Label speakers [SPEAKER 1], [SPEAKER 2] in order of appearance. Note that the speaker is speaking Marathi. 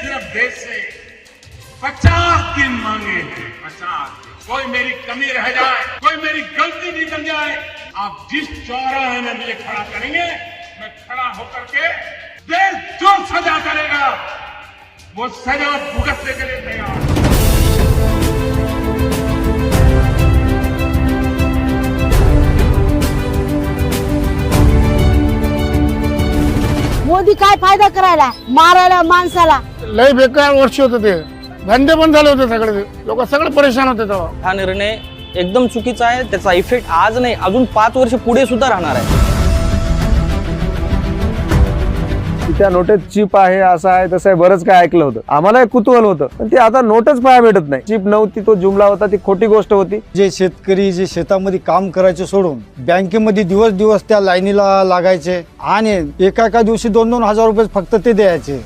[SPEAKER 1] सिर्फ देश से 50 दिन मांगे हैं, 50। कोई मेरी कमी रह जाए, कोई मेरी गलती निकल जाए, आप जिस चौराहे में मुझे खड़ा करेंगे, मैं खड़ा होकर के देश जो सजा करेगा वो सजा भुगतने के लिए तैयार हूं।
[SPEAKER 2] मोदी काय फायदा करायला, मारायला माणसाला।
[SPEAKER 3] लय बेकार वर्ष होते ते, धंदे पण झाले होते सगळे, लोक सगळे परेशान होते तेव्हा।
[SPEAKER 4] हा निर्णय एकदम चुकीचा आहे। त्याचा इफेक्ट आज नाही, अजून 5 वर्ष पुढे सुद्धा राहणार आहे।
[SPEAKER 5] त्या नोटेत चिप आहे, असं आहे तसं आहे, बरंच काय ऐकलं होतं। आम्हाला एक कुतूहल होतं, पण ती आता नोटच पाहायला भेटत नाही। चिप नव्हती, तो जुमला होता, ती खोटी गोष्ट होती।
[SPEAKER 6] जे शेतकरी जे शेतामध्ये काम करायचे सोडून बँकेमध्ये दिवस दिवस त्या लाईनीला लागायचे आणि एका दिवशी 2-2 हजार रुपये फक्त ते द्यायचे।